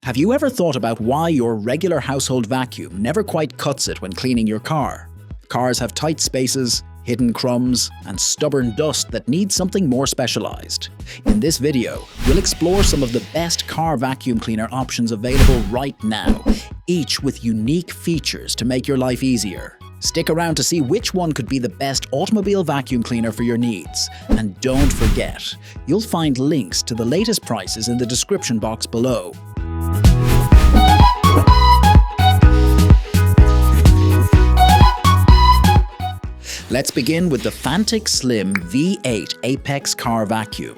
Have you ever thought about why your regular household vacuum never quite cuts it when cleaning your car? Cars have tight spaces, hidden crumbs, and stubborn dust that need something more specialized. In this video, we'll explore some of the best car vacuum cleaner options available right now, each with unique features to make your life easier. Stick around to see which one could be the best automobile vacuum cleaner for your needs. And don't forget, you'll find links to the latest prices in the description box below. Let's begin with the Fanttik Slim V8 Apex Car Vacuum,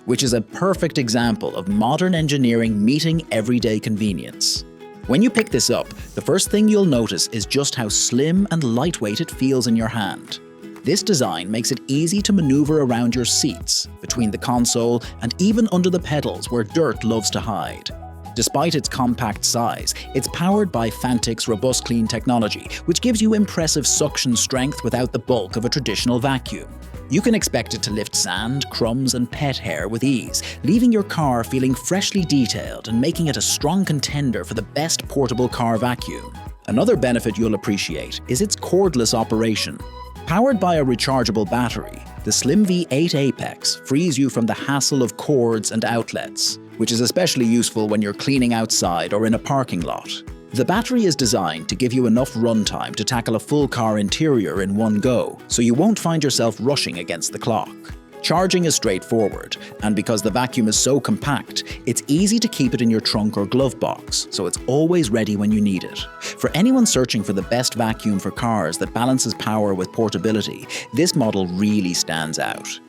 which is a perfect example of modern engineering meeting everyday convenience. When you pick this up, the first thing you'll notice is just how slim and lightweight it feels in your hand. This design makes it easy to maneuver around your seats, between the console, and even under the pedals where dirt loves to hide. Despite its compact size, it's powered by Fanttik's AdvancedClean technology, which gives you impressive suction strength without the bulk of a traditional vacuum. You can expect it to lift sand, crumbs, and pet hair with ease, leaving your car feeling freshly detailed and making it a strong contender for the best portable car vacuum. Another benefit you'll appreciate is its cordless operation. Powered by a rechargeable battery, the Slim V8 Apex frees you from the hassle of cords and outlets, which is especially useful when you're cleaning outside or in a parking lot. The battery is designed to give you enough runtime to tackle a full car interior in one go, so you won't find yourself rushing against the clock. Charging is straightforward, and because the vacuum is so compact, it's easy to keep it in your trunk or glove box, so it's always ready when you need it. For anyone searching for the best vacuum for cars that balances power with portability, this model really stands out.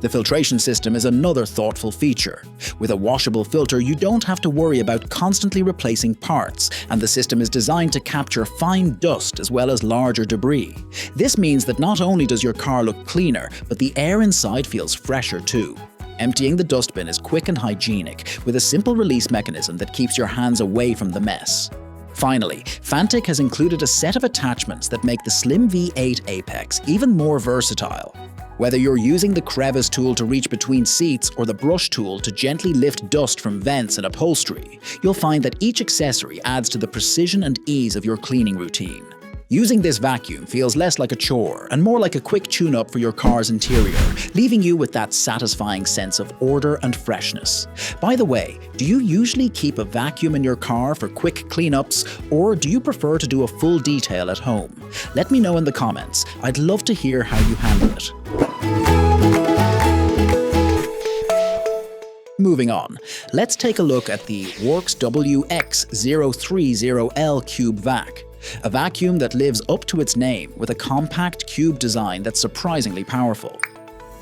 The filtration system is another thoughtful feature. With a washable filter, you don't have to worry about constantly replacing parts, and the system is designed to capture fine dust as well as larger debris. This means that not only does your car look cleaner, but the air inside feels fresher too. Emptying the dustbin is quick and hygienic, with a simple release mechanism that keeps your hands away from the mess. Finally, Fanttik has included a set of attachments that make the Slim V8 Apex even more versatile. Whether you're using the crevice tool to reach between seats or the brush tool to gently lift dust from vents and upholstery, you'll find that each accessory adds to the precision and ease of your cleaning routine. Using this vacuum feels less like a chore and more like a quick tune-up for your car's interior, leaving you with that satisfying sense of order and freshness. By the way, do you usually keep a vacuum in your car for quick cleanups, or do you prefer to do a full detail at home? Let me know in the comments. I'd love to hear how you handle it. Moving on, let's take a look at the WORX WX030L Cube Vac. A vacuum that lives up to its name with a compact cube design that's surprisingly powerful.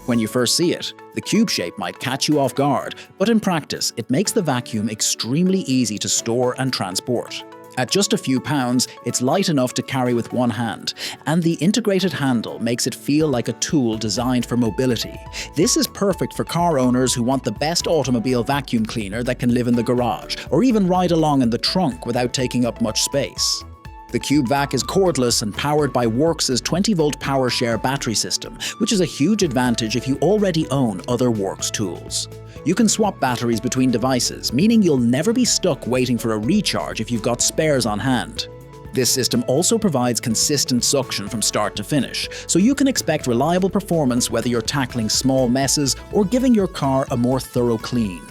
When you first see it, the cube shape might catch you off guard, but in practice, it makes the vacuum extremely easy to store and transport. At just a few pounds, it's light enough to carry with one hand, and the integrated handle makes it feel like a tool designed for mobility. This is perfect for car owners who want the best automobile vacuum cleaner that can live in the garage, or even ride along in the trunk without taking up much space. The Cube Vac is cordless and powered by WORX's 20-volt power share battery system, which is a huge advantage if you already own other WORX tools. You can swap batteries between devices, meaning you'll never be stuck waiting for a recharge if you've got spares on hand. This system also provides consistent suction from start to finish, so you can expect reliable performance whether you're tackling small messes or giving your car a more thorough clean.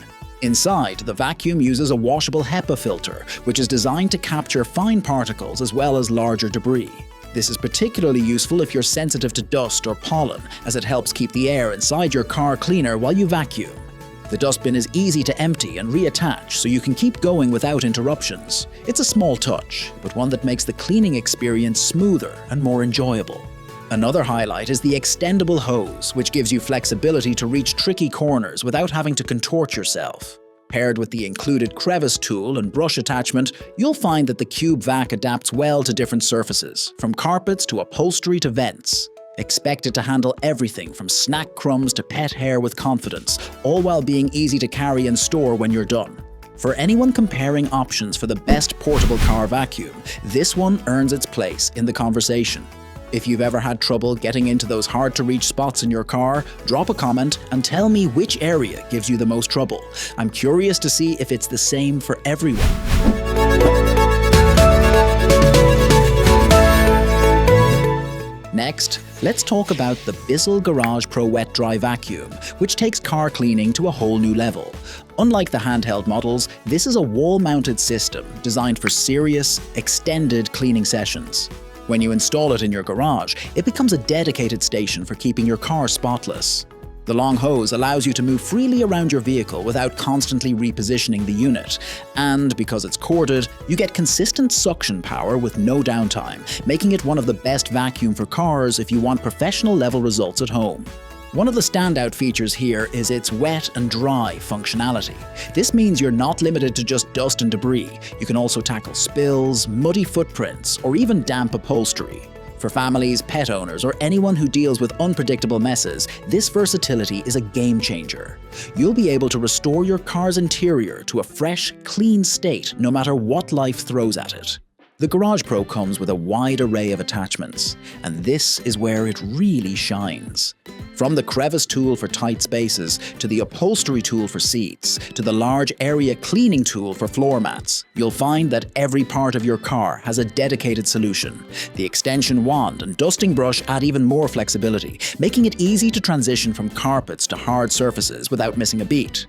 Inside, the vacuum uses a washable HEPA filter, which is designed to capture fine particles as well as larger debris. This is particularly useful if you're sensitive to dust or pollen, as it helps keep the air inside your car cleaner while you vacuum. The dustbin is easy to empty and reattach, so you can keep going without interruptions. It's a small touch, but one that makes the cleaning experience smoother and more enjoyable. Another highlight is the extendable hose, which gives you flexibility to reach tricky corners without having to contort yourself. Paired with the included crevice tool and brush attachment, you'll find that the Cube Vac adapts well to different surfaces, from carpets to upholstery to vents. Expect it to handle everything from snack crumbs to pet hair with confidence, all while being easy to carry and store when you're done. For anyone comparing options for the best portable car vacuum, this one earns its place in the conversation. If you've ever had trouble getting into those hard-to-reach spots in your car, drop a comment and tell me which area gives you the most trouble. I'm curious to see if it's the same for everyone. Next, let's talk about the BISSELL Garage Pro Wet Dry Vacuum, which takes car cleaning to a whole new level. Unlike the handheld models, this is a wall-mounted system designed for serious, extended cleaning sessions. When you install it in your garage, it becomes a dedicated station for keeping your car spotless. The long hose allows you to move freely around your vehicle without constantly repositioning the unit, and because it's corded, you get consistent suction power with no downtime, making it one of the best vacuum for cars if you want professional level results at home. One of the standout features here is its wet and dry functionality. This means you're not limited to just dust and debris. You can also tackle spills, muddy footprints, or even damp upholstery. For families, pet owners, or anyone who deals with unpredictable messes, this versatility is a game changer. You'll be able to restore your car's interior to a fresh, clean state no matter what life throws at it. The Garage Pro comes with a wide array of attachments, and this is where it really shines. From the crevice tool for tight spaces, to the upholstery tool for seats, to the large area cleaning tool for floor mats, you'll find that every part of your car has a dedicated solution. The extension wand and dusting brush add even more flexibility, making it easy to transition from carpets to hard surfaces without missing a beat.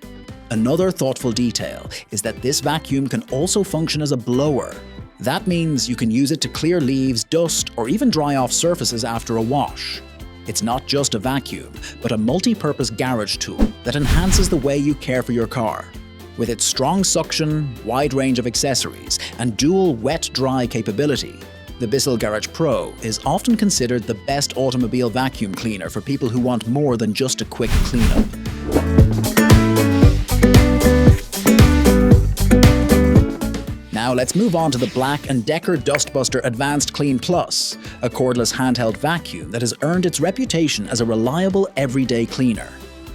Another thoughtful detail is that this vacuum can also function as a blower. That means you can use it to clear leaves, dust, or even dry off surfaces after a wash. It's not just a vacuum, but a multi-purpose garage tool that enhances the way you care for your car. With its strong suction, wide range of accessories, and dual wet-dry capability, the BISSELL Garage Pro is often considered the best automobile vacuum cleaner for people who want more than just a quick cleanup. Now let's move on to the BLACK+DECKER Dustbuster AdvancedClean Plus, a cordless handheld vacuum that has earned its reputation as a reliable everyday cleaner.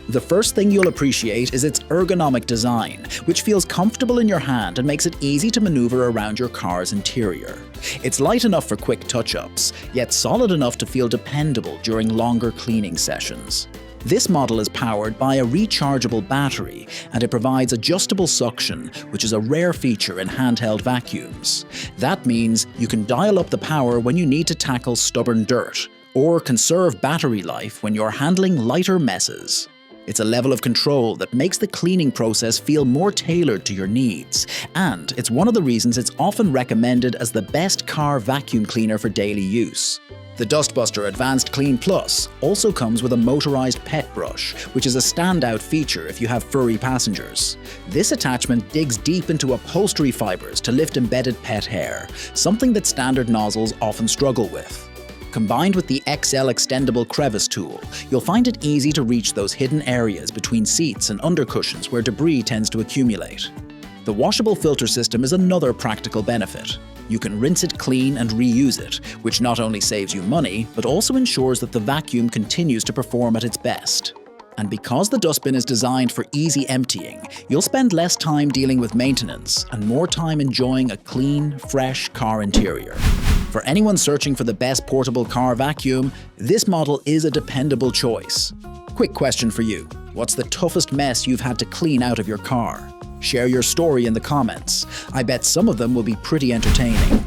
The first thing you'll appreciate is its ergonomic design, which feels comfortable in your hand and makes it easy to maneuver around your car's interior. It's light enough for quick touch-ups, yet solid enough to feel dependable during longer cleaning sessions. This model is powered by a rechargeable battery, and it provides adjustable suction, which is a rare feature in handheld vacuums. That means you can dial up the power when you need to tackle stubborn dirt, or conserve battery life when you're handling lighter messes. It's a level of control that makes the cleaning process feel more tailored to your needs, and it's one of the reasons it's often recommended as the best car vacuum cleaner for daily use. The Dustbuster AdvancedClean Plus also comes with a motorized pet brush, which is a standout feature if you have furry passengers. This attachment digs deep into upholstery fibers to lift embedded pet hair, something that standard nozzles often struggle with. Combined with the XL extendable crevice tool, you'll find it easy to reach those hidden areas between seats and undercushions where debris tends to accumulate. The washable filter system is another practical benefit. You can rinse it clean and reuse it, which not only saves you money, but also ensures that the vacuum continues to perform at its best. And because the dustbin is designed for easy emptying, you'll spend less time dealing with maintenance and more time enjoying a clean, fresh car interior. For anyone searching for the best portable car vacuum, this model is a dependable choice. Quick question for you. What's the toughest mess you've had to clean out of your car? Share your story in the comments. I bet some of them will be pretty entertaining.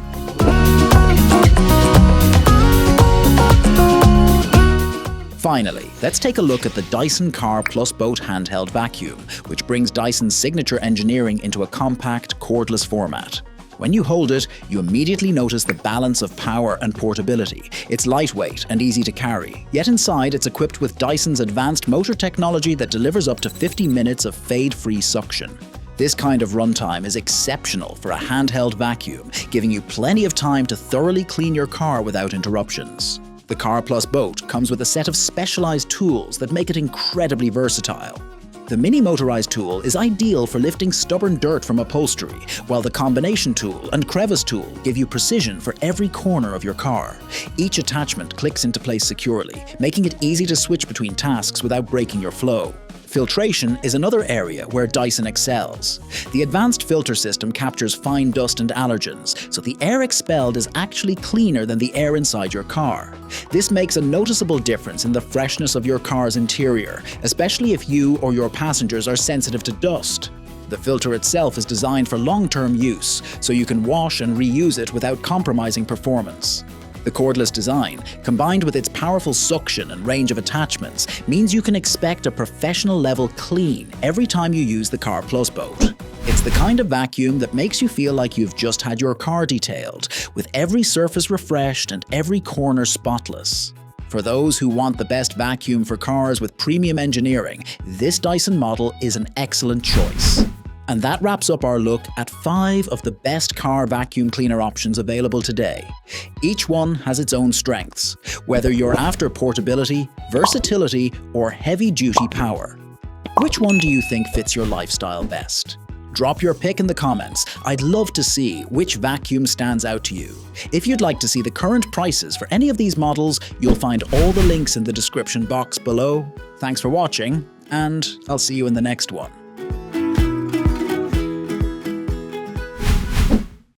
Finally, let's take a look at the Dyson Car+Boat handheld vacuum, which brings Dyson's signature engineering into a compact, cordless format. When you hold it, you immediately notice the balance of power and portability. It's lightweight and easy to carry, yet inside it's equipped with Dyson's advanced motor technology that delivers up to 50 minutes of fade-free suction. This kind of runtime is exceptional for a handheld vacuum, giving you plenty of time to thoroughly clean your car without interruptions. The Car+Boat comes with a set of specialized tools that make it incredibly versatile. The mini motorized tool is ideal for lifting stubborn dirt from upholstery, while the combination tool and crevice tool give you precision for every corner of your car. Each attachment clicks into place securely, making it easy to switch between tasks without breaking your flow. Filtration is another area where Dyson excels. The advanced filter system captures fine dust and allergens, so the air expelled is actually cleaner than the air inside your car. This makes a noticeable difference in the freshness of your car's interior, especially if you or your passengers are sensitive to dust. The filter itself is designed for long-term use, so you can wash and reuse it without compromising performance. The cordless design, combined with its powerful suction and range of attachments, means you can expect a professional-level clean every time you use the Car+Boat. It's the kind of vacuum that makes you feel like you've just had your car detailed, with every surface refreshed and every corner spotless. For those who want the best vacuum for cars with premium engineering, this Dyson model is an excellent choice. And that wraps up our look at 5 of the best car vacuum cleaner options available today. Each one has its own strengths, whether you're after portability, versatility, or heavy-duty power. Which one do you think fits your lifestyle best? Drop your pick in the comments. I'd love to see which vacuum stands out to you. If you'd like to see the current prices for any of these models, you'll find all the links in the description box below. Thanks for watching, and I'll see you in the next one.